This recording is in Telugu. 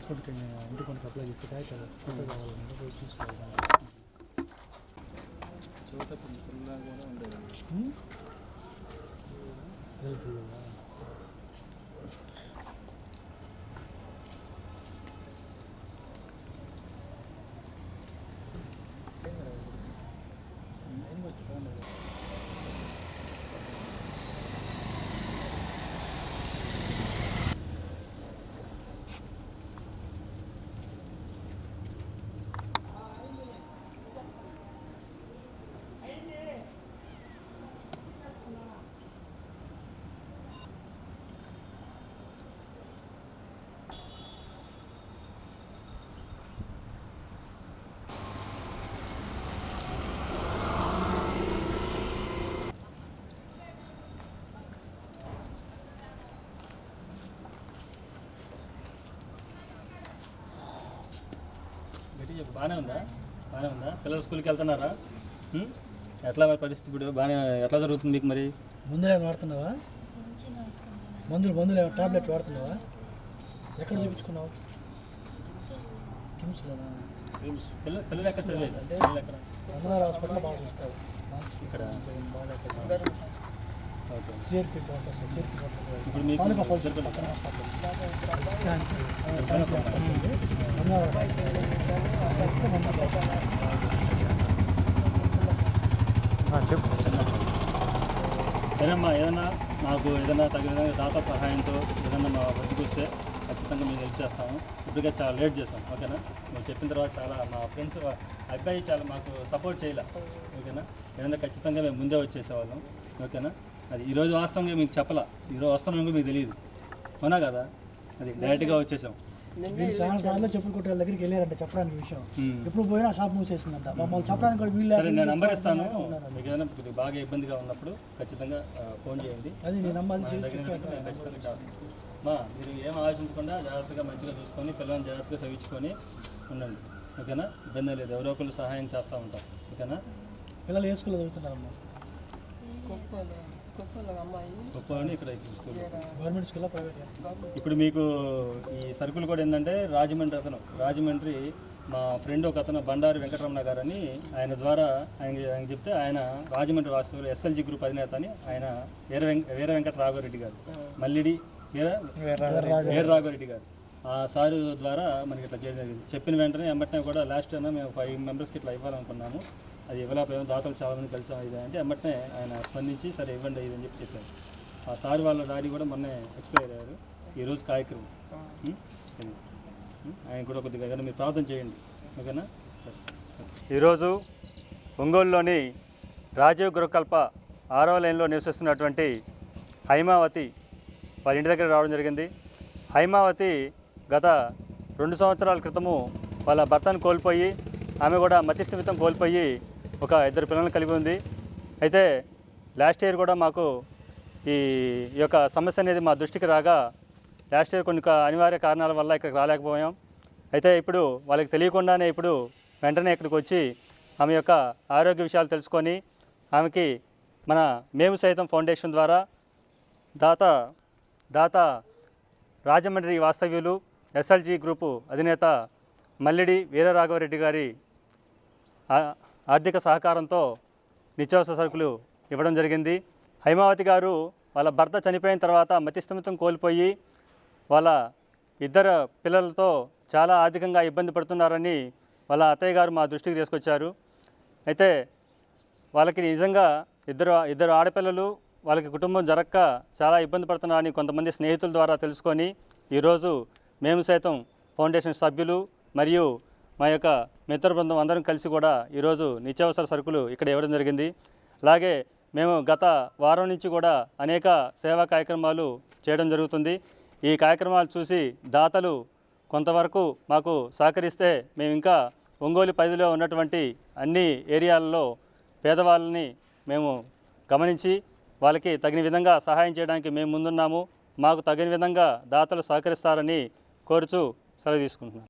పాస్పోర్ట్కి ఇంటి కొనుక్కి అప్లై చేస్తే ఫోటో కావాలంటే పోయి తీసుకోవాలి. చోట పిల్లలా కూడా ఉండేది. ఏం వస్తే బాగుండదు. బాగానే ఉందా? పిల్లలు స్కూల్కి వెళ్తున్నారా? ఎట్లా మరి పరిస్థితి ఇప్పుడు బాగానే ఎట్లా జరుగుతుంది మీకు? మరి మందులు ఏమైనా వాడుతున్నావా? మందులు టాబ్లెట్ వాడుతున్నావా? ఎక్కడ చూపించుకున్నావు? కిమ్స్లోనా? పిల్లలు ఎక్కడ చదివేది? అమరావతి హాస్పిటల్లో బాగా చూస్తారు. ఇక్కడ ఓకే. సిఆర్పి క్వార్టర్స్ ఇప్పుడు మీకు చెప్పు. సరే అమ్మా, ఏదన్నా నాకు ఏదైనా తగిన విధంగా దాత సహాయంతో ఏదన్నా మా బతికి వస్తే ఖచ్చితంగా మేము హెల్ప్ చేస్తాము. ఇప్పటికే చాలా లేట్ చేస్తాం. ఓకేనా? మేము చెప్పిన తర్వాత చాలా మా ఫ్రెండ్స్ అబ్బాయి చాలా మాకు సపోర్ట్ చేయలే. ఓకేనా? ఏదైనా ఖచ్చితంగా మేము ముందే వచ్చేసేవాళ్ళం. ఓకేనా? అది ఈరోజు వాస్తవంగా మీకు చెప్పలా, ఈరోజు వస్తున్నాం మీకు తెలియదు, అవునా కదా? అది డైరెక్ట్గా వచ్చేసాం. చాలా సార్లు చెప్పులు కొట్టే వాళ్ళ దగ్గరికి వెళ్ళారంట చెప్పడానికి విషయం. ఎప్పుడు పోయినా షాప్ మూసేసిందంట. మమ్మల్ని చెప్పడానికి కూడా వీళ్ళు. సరే, నేను నంబర్ ఇస్తాను. మీకు ఏదైనా కొద్దిగా బాగా ఇబ్బందిగా ఉన్నప్పుడు ఖచ్చితంగా ఫోన్ చేయండి. అది నేను నమ్మాలి. మేము ఖచ్చితంగా చేస్తాం. మీరు ఏం ఆలోచించకుండా జాగ్రత్తగా మంచిగా చూసుకొని పిల్లల్ని జాగ్రత్తగా చదివించుకొని ఉండండి. ఓకేనా? ఇబ్బంది లేదు, ఎవరో ఒకరు సహాయం చేస్తూ ఉంటాం. ఓకేనా? పిల్లలు ఏ స్కూల్లో చదువుతున్నారమ్మా? గొప్పని ఇక్కడ స్కూల్, గవర్నమెంట్ స్కూల్, ప్రైవేట్? ఇప్పుడు మీకు ఈ సరుకులు కూడా ఏంటంటే రాజమండ్రి మా ఫ్రెండ్ ఒక అతను బండారు వెంకటరమణ గారు అని, ఆయన ద్వారా ఆయన చెప్తే ఆయన రాజమండ్రి వాస్తవులు ఎస్ఎల్జీ గ్రూప్ అధినేత అని ఆయన వీర వెంకట రాఘవరెడ్డి గారు, మల్లిడి వీర రాఘవరెడ్డి గారు, ఆ సారు ద్వారా మనకి ఇట్లా చేయడం జరిగింది. చెప్పిన వెంటనే ఎమ్మటనే కూడా లాస్ట్ అయినా మేము 5 మెంబర్స్కి ఇట్లా ఇవ్వాలనుకున్నాము. అది ఇవ్వలేకపోయాము, దాతలు చాలామంది కలిసి ఇది అంటే ఎమ్మటనే ఆయన స్పందించి సరే ఇవ్వండి ఇది అని చెప్పారు. ఆ సార్ వాళ్ళ డాడీ కూడా మొన్నే ఎక్స్పైర్ అయ్యారు. ఈరోజు కార్యక్రమం ఆయన కూడా కొద్దిగా ఏదైనా మీరు ప్రార్థన చేయండి. ఓకేనా? ఈరోజు ఒంగోలులోని రాజీవ్ గృహకల్ప 6వ లైన్లో నివసిస్తున్నటువంటి హైమావతి వాళ్ళ ఇంటి దగ్గర రావడం జరిగింది. హైమావతి గత 2 సంవత్సరాల క్రితము వాళ్ళ భర్తను కోల్పోయి, ఆమె కూడా మతిస్థిమితం కోల్పోయి ఒక 2 పిల్లలను కలిగి ఉంది. అయితే లాస్ట్ ఇయర్ కూడా మాకు ఈ యొక్క సమస్య అనేది మా దృష్టికి రాగా లాస్ట్ ఇయర్ కొన్ని అనివార్య కారణాల వల్ల ఇక్కడికి రాలేకపోయాం. అయితే ఇప్పుడు వాళ్ళకి తెలియకుండానే ఇప్పుడు వెంటనే ఇక్కడికి వచ్చి ఆమె యొక్క ఆరోగ్య విషయాలు తెలుసుకొని ఆమెకి మన మేము సైతం ఫౌండేషన్ ద్వారా దాత రాజమండ్రి వాస్తవ్యులు ఎస్ఎల్జీ గ్రూపు అధినేత మల్లిడి వీరరాఘవరెడ్డి గారి ఆర్థిక సహకారంతో నిత్యావసర సరుకులు ఇవ్వడం జరిగింది. హైమావతి గారు వాళ్ళ భర్త చనిపోయిన తర్వాత మతిస్థిమితం కోల్పోయి వాళ్ళ 2 పిల్లలతో చాలా ఆర్థికంగా ఇబ్బంది పడుతున్నారని వాళ్ళ అత్తయ్య గారు మా దృష్టికి తీసుకొచ్చారు. అయితే వాళ్ళకి నిజంగా ఇద్దరు ఆడపిల్లలు, వాళ్ళకి కుటుంబం జరక్క చాలా ఇబ్బంది పడుతున్నారని కొంతమంది స్నేహితుల ద్వారా తెలుసుకొని ఈరోజు మేము సైతం ఫౌండేషన్ సభ్యులు మరియు మా యొక్క మిత్ర బృందం అందరం కలిసి కూడా ఈరోజు నిత్యావసర సరుకులు ఇక్కడ ఇవ్వడం జరిగింది. అలాగే మేము గత వారం నుంచి కూడా అనేక సేవా కార్యక్రమాలు చేయడం జరుగుతుంది. ఈ కార్యక్రమాలు చూసి దాతలు కొంతవరకు మాకు సహకరిస్తే మేము ఇంకా ఒంగోలు పరిధిలో ఉన్నటువంటి అన్ని ఏరియాలలో పేదవాళ్ళని మేము గమనించి వాళ్ళకి తగిన విధంగా సహాయం చేయడానికి మేము ముందున్నాము. మాకు తగిన విధంగా దాతలు సహకరిస్తారని కోరుచూ సెలవు తీసుకుంటున్నాను.